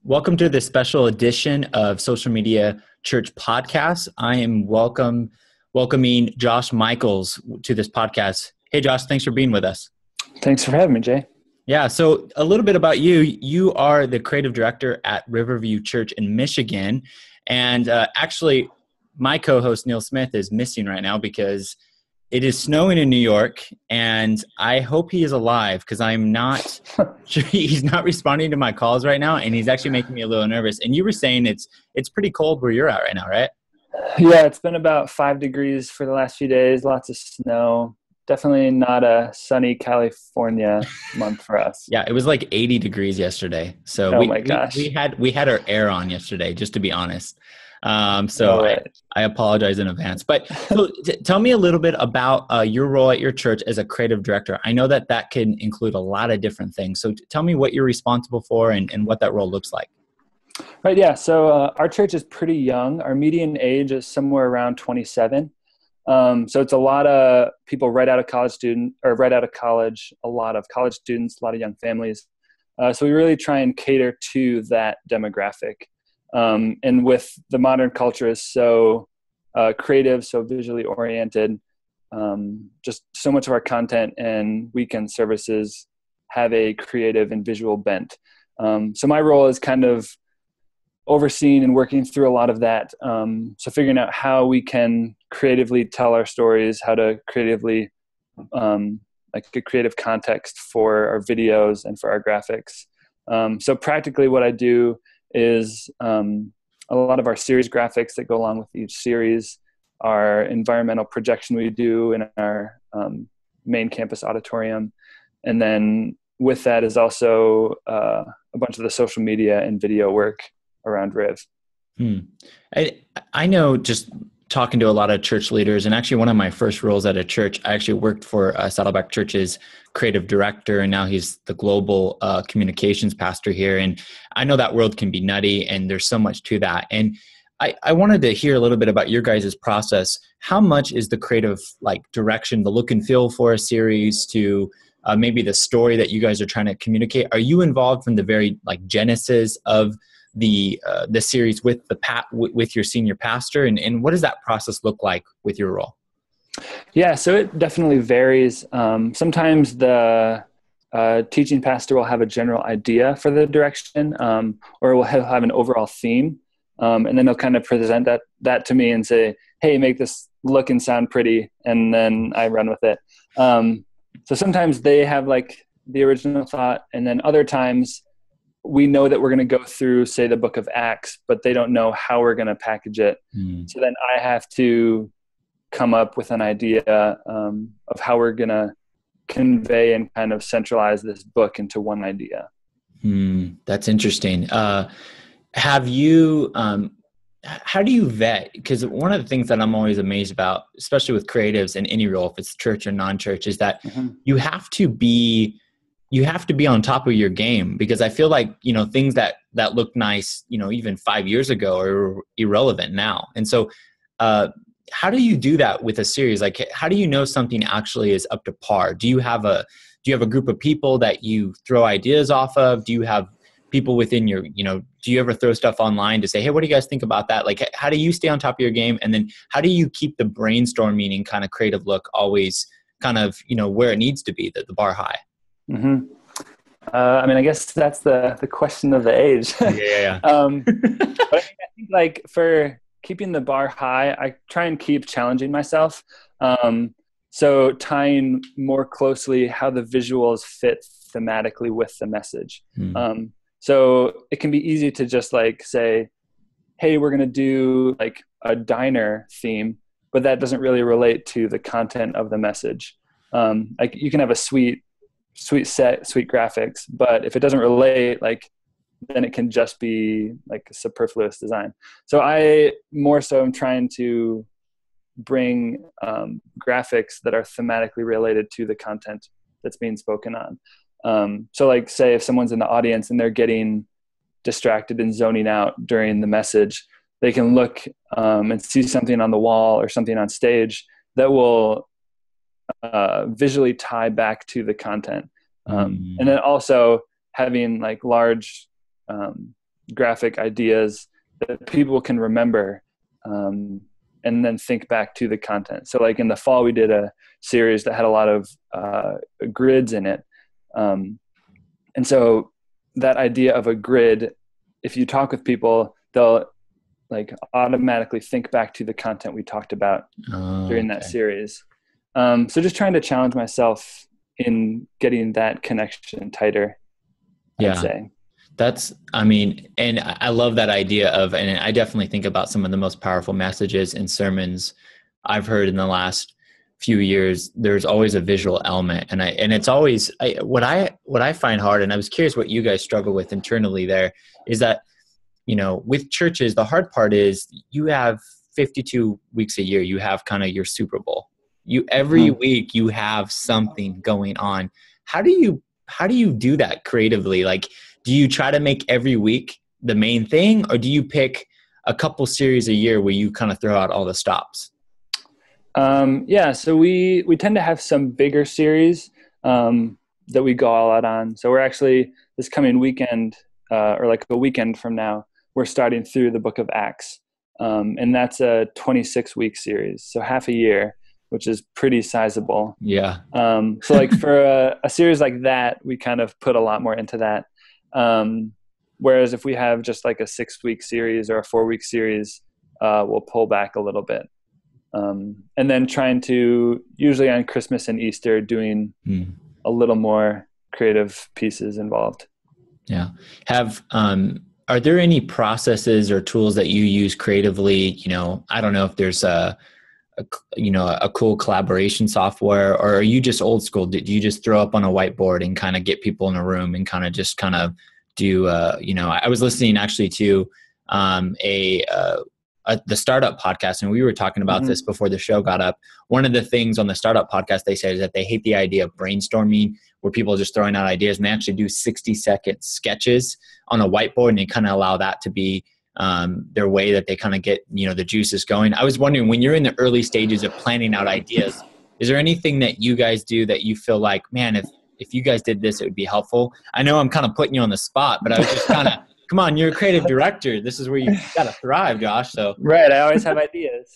Welcome to this special edition of Social Media Church Podcast. I am welcoming Josh Michaels to this podcast. Hey, Josh, thanks for being with us. Thanks for having me, Jay. Yeah, so a little bit about you. You are the creative director at Riverview Church in Michigan. And actually, my co-host Neil Smith is missing right now because it is snowing in New York, and I hope he is alive because I'm not sure he's not responding to my calls right now, and he's actually making me a little nervous. And you were saying it's pretty cold where you're at right now, right? Yeah, it's been about 5 degrees for the last few days, lots of snow. Definitely not a sunny California month for us. Yeah, it was like 80 degrees yesterday. So oh my gosh. we had our air on yesterday, just to be honest. Right. I apologize in advance. But so tell me a little bit about your role at your church as a creative director. I know that can include a lot of different things. So tell me what you're responsible for and what that role looks like. Right, yeah. So our church is pretty young. Our median age is somewhere around 27. So it's a lot of people right out of college, a lot of college students, a lot of young families. So we really try and cater to that demographic. And with the modern culture is so creative, so visually oriented, just so much of our content and weekend services have a creative and visual bent. So my role is kind of overseeing and working through a lot of that. So figuring out how we can creatively tell our stories, how to creatively, like a creative context for our videos and for our graphics. So practically what I do is a lot of our series graphics that go along with each series, our environmental projection we do in our main campus auditorium. And then with that is also a bunch of the social media and video work around Riv. I know, just talking to a lot of church leaders, and actually one of my first roles at a church, I actually worked for Saddleback Church's creative director, and now he's the global communications pastor here. And I know that world can be nutty, and there's so much to that. And I wanted to hear a little bit about your guys' process. How much is the creative direction, the look and feel for a series, to maybe the story that you guys are trying to communicate? Are you involved from the very genesis of the series with with your senior pastor, and what does that process look like with your role? Yeah, so it definitely varies. Sometimes the teaching pastor will have a general idea for the direction, or will have an overall theme, and then they'll kind of present that to me and say, "Hey, make this look and sound pretty," and then I run with it. So sometimes they have the original thought, and then other times we know that we're going to go through, say, the book of Acts, but they don't know how we're going to package it. So then I have to come up with an idea of how we're going to convey and kind of centralize this book into one idea. That's interesting. Have you, how do you vet? Because one of the things that I'm always amazed about, especially with creatives in any role, if it's church or non-church, is that you have to be on top of your game, because I feel like, things that look nice, even 5 years ago are irrelevant now. And so, how do you do that with a series? How do you know something actually is up to par? Do you have a group of people that you throw ideas off of? Do you have people within your, do you ever throw stuff online to say, hey, what do you guys think about that? How do you stay on top of your game? And then how do you keep the brainstorming and kind of creative look always kind of, where it needs to be, the bar high? I guess that's the question of the age. Yeah. But I think for keeping the bar high, I try and keep challenging myself. So tying more closely how the visuals fit thematically with the message. So it can be easy to just say, hey, we're going to do a diner theme, but that doesn't really relate to the content of the message. You can have a sweet set, sweet graphics, but if it doesn't relate, then it can just be a superfluous design. So I more so am trying to bring graphics that are thematically related to the content that's being spoken on. So say if someone's in the audience and they're getting distracted and zoning out during the message, they can look and see something on the wall or something on stage that will visually tie back to the content. And then also having large graphic ideas that people can remember, and then think back to the content. So like in the fall, we did a series that had a lot of grids in it. And so that idea of a grid, if you talk with people, they'll like automatically think back to the content we talked about during that series. So just trying to challenge myself in getting that connection tighter, I'd say. And I love that idea of, and I definitely think about some of the most powerful messages and sermons I've heard in the last few years. There's always a visual element. And it's always, what I find hard, and I was curious what you guys struggle with internally there, is that, with churches, the hard part is you have 52 weeks a year. You have kind of your Super Bowl. Every week you have something going on. How do you do that creatively? Like, do you try to make every week the main thing, or do you pick a couple series a year where you kind of throw out all the stops? So we tend to have some bigger series that we go all out on. So we're actually, this coming weekend, or like a weekend from now, we're starting through the book of Acts. And that's a 26-week series, so half a year, which is pretty sizable. Yeah. So like for a series like that, we kind of put a lot more into that. Whereas if we have just like a 6-week series or a 4-week series, we'll pull back a little bit. And then trying to, usually on Christmas and Easter, doing a little more creative pieces involved. Yeah. Are there any processes or tools that you use creatively? I don't know if there's a cool collaboration software, or are you just old school? Do you just throw up on a whiteboard and kind of get people in a room and kind of do, I was listening actually to the startup podcast, and we were talking about this before the show got up. One of the things on the startup podcast they said is that they hate the idea of brainstorming, where people are just throwing out ideas, and they actually do 60-second sketches on a whiteboard, and they kind of allow that to be their way that they kind of get, the juices going. I was wondering, when you're in the early stages of planning out ideas, is there anything that you guys do that you feel like, man, if you guys did this, it would be helpful? I know I'm kind of putting you on the spot, but I was just kind of, come on, you're a creative director. This is where you got to thrive, Josh. So right. I always have ideas.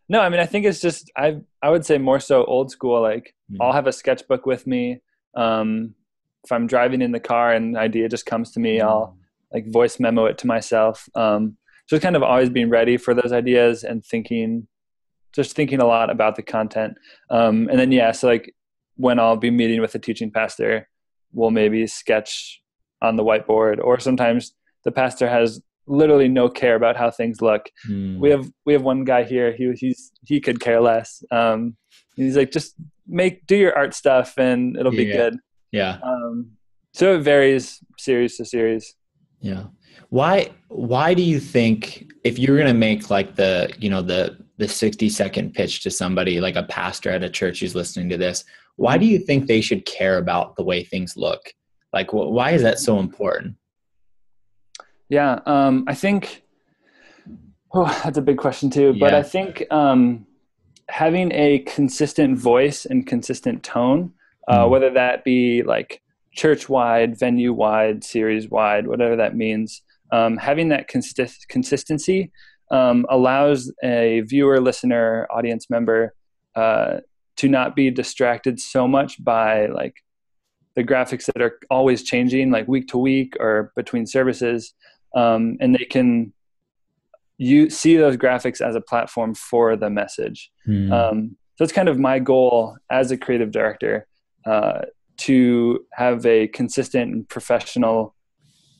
No, I mean, I think it's just, I would say more so old school. Like I'll have a sketchbook with me. If I'm driving in the car and an idea just comes to me, I'll like voice memo it to myself. Just kind of always being ready for those ideas and thinking a lot about the content. And then, so like when I'll be meeting with a teaching pastor, we'll maybe sketch on the whiteboard, or sometimes the pastor has literally no care about how things look. We have one guy here, he could care less. He's like, just do your art stuff and it'll be good. Yeah. So it varies series to series. Yeah. Why do you think, if you're going to make like the 60-second pitch to somebody, like a pastor at a church who's listening to this, why do you think they should care about the way things look? Like, why is that so important? Yeah. I think, that's a big question too, but I think, having a consistent voice and consistent tone, whether that be like church-wide, venue-wide, series-wide, whatever that means, having that consistency allows a viewer, listener, audience member to not be distracted so much by like the graphics that are always changing, like week to week or between services, and they can see those graphics as a platform for the message. So it's kind of my goal as a creative director, to have a consistent and professional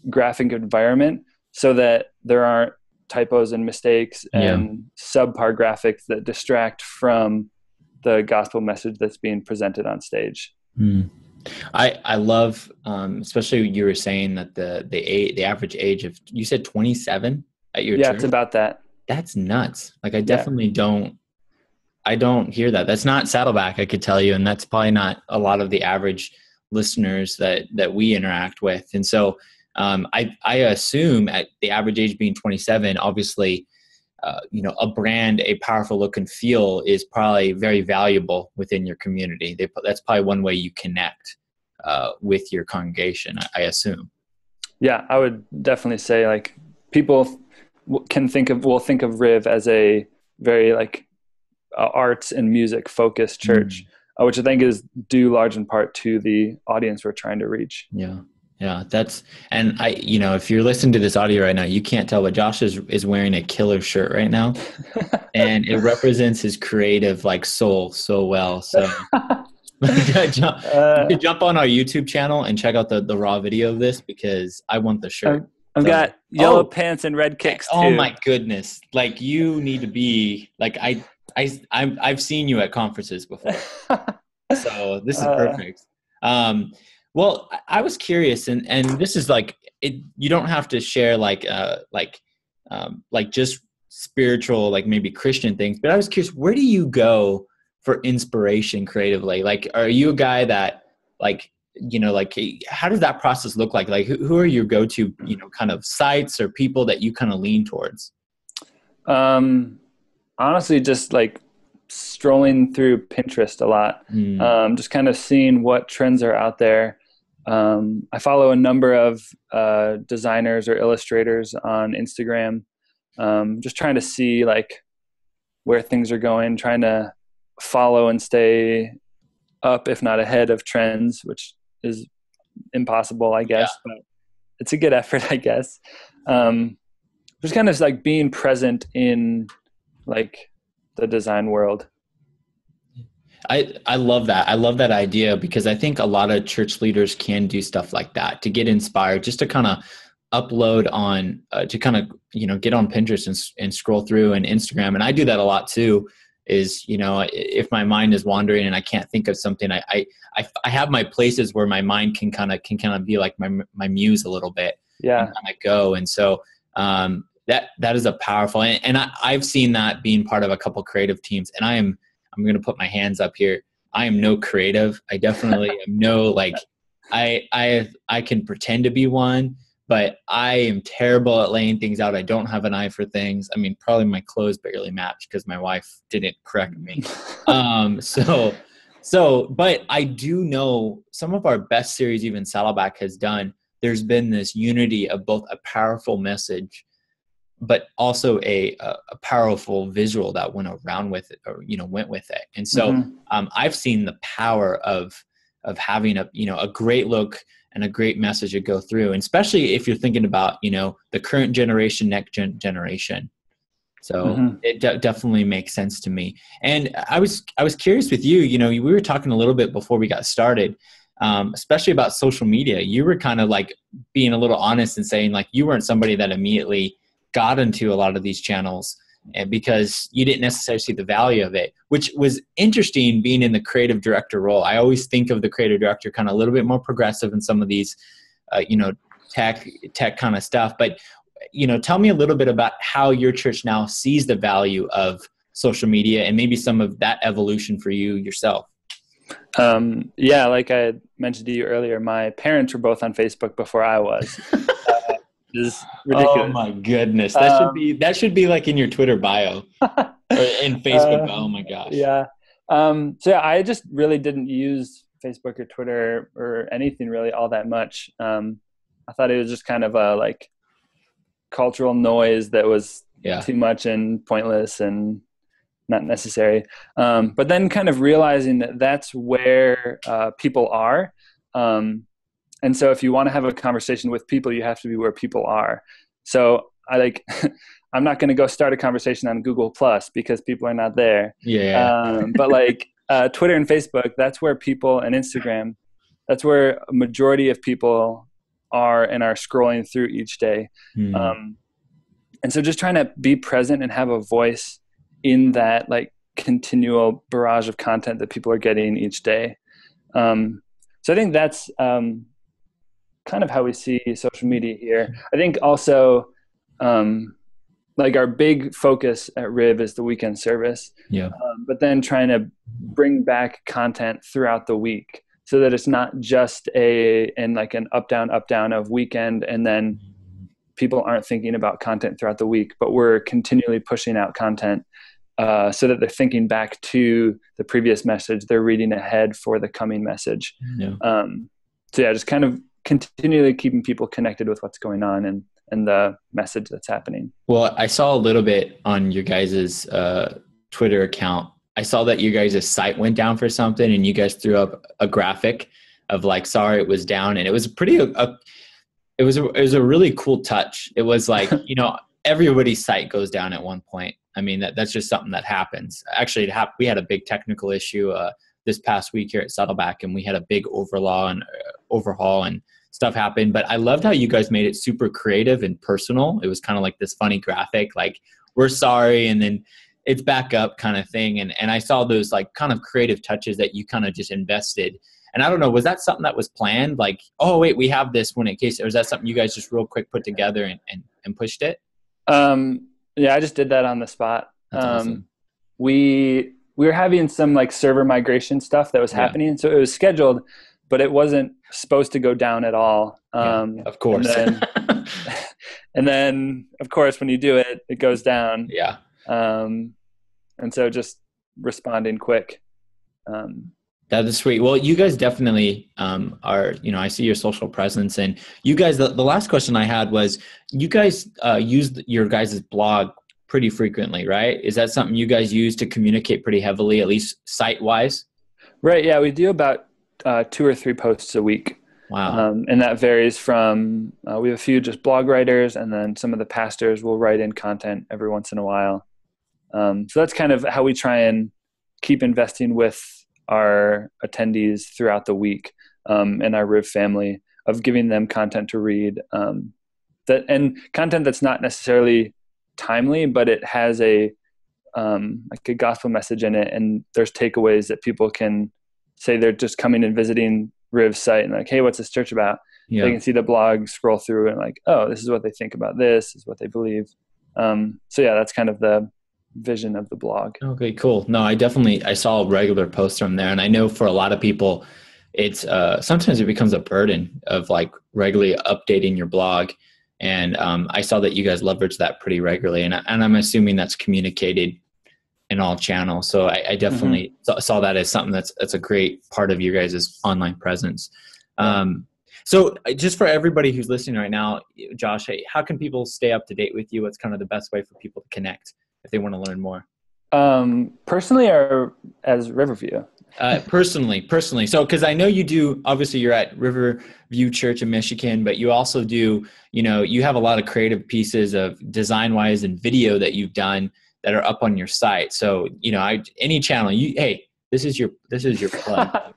graphic environment so that there aren't typos and mistakes and subpar graphics that distract from the gospel message that's being presented on stage. I love, especially you were saying that the average age of, you said 27 at your church? It's about that. That's nuts. Like I definitely don't hear that. That's not Saddleback, I could tell you. And that's probably not a lot of the average listeners that we interact with. And so I assume at the average age being 27, obviously, a brand, a powerful look and feel is probably very valuable within your community. That's probably one way you connect with your congregation, I assume. Yeah, I would definitely say like people will think of Riv as a very like arts and music focused church, which I think is due large in part to the audience we're trying to reach. Yeah. Yeah. And if you're listening to this audio right now, you can't tell, but Josh is wearing a killer shirt right now, and it represents his creative like soul so well. So you could jump on our YouTube channel and check out the raw video of this, because I want the shirt. I've So, got yellow pants and red kicks too. Oh my goodness. Like, you need to be like, I've seen you at conferences before. So this is perfect. Well, I was curious, and this is like, you don't have to share like just spiritual, like maybe Christian things, but I was curious, where do you go for inspiration creatively? Like, are you a guy that like, how does that process look like? Like, who are your go-to, kind of sites or people that you kind of lean towards? Honestly, just like strolling through Pinterest a lot, just kind of seeing what trends are out there. I follow a number of designers or illustrators on Instagram, just trying to see like where things are going, trying to follow and stay up, if not ahead of trends, which is impossible, I guess, but it's a good effort, I guess. Just kind of like being present in like the design world. I love that. I love that idea, because I think a lot of church leaders can do stuff like that to get inspired, just to kind of upload on, to kind of, get on Pinterest and scroll through, and Instagram. And I do that a lot too, is, if my mind is wandering and I can't think of something, I have my places where my mind can kind of be like my muse a little bit. Yeah. And kind of go. And so, that is a powerful, and I've seen that being part of a couple creative teams, and I'm going to put my hands up here. I am no creative. I definitely am no, like, I can pretend to be one, but I am terrible at laying things out. I don't have an eye for things. I mean, probably my clothes barely match because my wife didn't correct me. But I do know some of our best series, even Saddleback has done, there's been this unity of both a powerful message, but also a powerful visual that went around with it, or, went with it. And so I've seen the power of having a great look and a great message to go through, and especially if you're thinking about, the current generation, next generation. So it definitely makes sense to me. And I was curious with you, we were talking a little bit before we got started, especially about social media. You were kind of like being a little honest and saying like you weren't somebody that immediately got into a lot of these channels, and because you didn't necessarily see the value of it, which was interesting being in the creative director role. I always think of the creative director kind of a little bit more progressive in some of these, tech kind of stuff. But, tell me a little bit about how your church now sees the value of social media, and maybe some of that evolution for you yourself. Yeah, like I mentioned to you earlier, my parents were both on Facebook before I was. Is ridiculous. Oh my goodness. That should be like in your Twitter bio or in Facebook. Oh my gosh. Yeah. So yeah, I just really didn't use Facebook or Twitter or anything really all that much. I thought it was just kind of a like cultural noise that was too much and pointless and not necessary. But then kind of realizing that that's where people are. And so if you want to have a conversation with people, you have to be where people are. So I'm not going to go start a conversation on Google Plus because people are not there. Yeah. But like Twitter and Facebook, that's where people, and Instagram, that's where a majority of people are and are scrolling through each day. And so just trying to be present and have a voice in that like continual barrage of content that people are getting each day. So I think that's kind of how we see social media here. I think also like our big focus at Riv is the weekend service. Yeah. But then trying to bring back content throughout the week so that it's not just an up down of weekend, and then people aren't thinking about content throughout the week, but we're continually pushing out content so that they're thinking back to the previous message. They're reading ahead for the coming message. Yeah. So yeah, just kind of continually keeping people connected with what's going on and the message that's happening. Well, I saw a little bit on your guys' Twitter account. I saw that you guys' site went down for something, and you guys threw up a graphic of like, sorry, it was down. And it was it was a really cool touch. It was like, everybody's site goes down at one point. I mean, that's just something that happens. Actually, we had a big technical issue this past week here at Saddleback, and we had a big overhaul and stuff happened. But I loved how you guys made it super creative and personal. It was kind of like this funny graphic, like, we're sorry, and then it's back up kind of thing. And I saw those like kind of creative touches that you kind of just invested. And I don't know, was that something that was planned? Like, oh wait, we have this one in case, or is that something you guys just real quick put together and pushed it? Yeah, I just did that on the spot. That's awesome. We were having some like server migration stuff that was happening. So it was scheduled, but it wasn't supposed to go down at all. Of course. And then of course, when you do it, it goes down. Yeah. And so just responding quick. That is sweet. Well, you guys definitely are, I see your social presence, and you guys, the last question I had was, you guys use your guys' blog pretty frequently, right? Is that something you guys use to communicate pretty heavily, at least site-wise? Right. Yeah, we do about 2 or 3 posts a week. Wow. And that varies from, we have a few just blog writers, and then some of the pastors will write in content every once in a while. So that's kind of how we try and keep investing with our attendees throughout the week, and our Riv family, of giving them content to read, and content that's not necessarily timely, but it has like a gospel message in it. And there's takeaways that people can say they're just coming and visiting Riv's site and like, hey, what's this church about? Yeah. They can see the blog, scroll through, and like, oh, this is what they think about this, is what they believe. So yeah, that's kind of the vision of the blog. Okay, cool. No, I saw regular posts from there, and I know for a lot of people, it's sometimes it becomes a burden of like regularly updating your blog. And I saw that you guys leverage that pretty regularly, and I'm assuming that's communicated in all channels. So I definitely saw that as something that's a great part of your guys' online presence. So just for everybody who's listening right now, Josh, how can people stay up to date with you? What's kind of the best way for people to connect if they want to learn more? Personally, or as Riverview? Personally. So, cause I know you do, obviously you're at Riverview Church in Michigan, but you also do, you have a lot of creative pieces of design wise and video that you've done that are up on your site. So, any channel hey, this is your plug.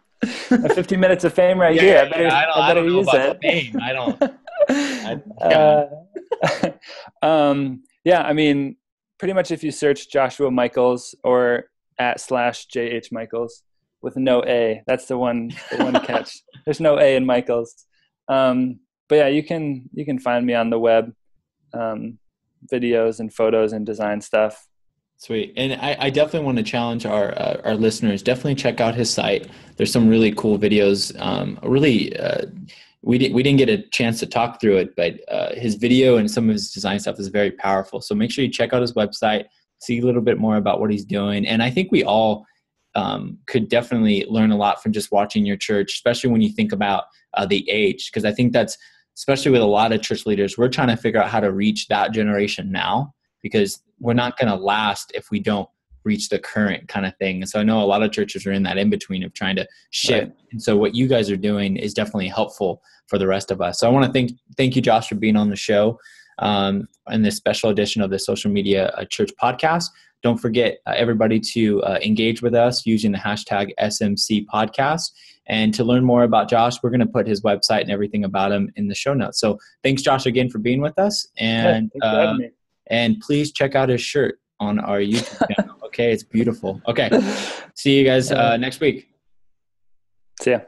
15 minutes of fame right here. I better use it. Fame. I don't. Yeah. I mean, pretty much if you search Joshua Michaels or @/JH Michaels with no A, that's the one catch. There's no A in Michaels. But yeah, you can find me on the web, videos and photos and design stuff. Sweet. And I definitely want to challenge our listeners. Definitely check out his site. There's some really cool videos. We didn't get a chance to talk through it, but his video and some of his design stuff is very powerful. So make sure you check out his website, see a little bit more about what he's doing. And I think we all could definitely learn a lot from just watching your church, especially when you think about the age, because I think that's, especially with a lot of church leaders, we're trying to figure out how to reach that generation now, because we're not going to last if we don't reach the current kind of thing. And so I know a lot of churches are in that in-between of trying to shift. Right. And so what you guys are doing is definitely helpful for the rest of us. So I want to thank you, Josh, for being on the show in this special edition of the Social Media Church podcast. Don't forget, everybody, to engage with us using the hashtag SMC podcast. And to learn more about Josh, we're going to put his website and everything about him in the show notes. So thanks, Josh, again for being with us. And thanks for having me. And please check out his shirt on our YouTube channel. Okay, it's beautiful. Okay, see you guys next week. See ya.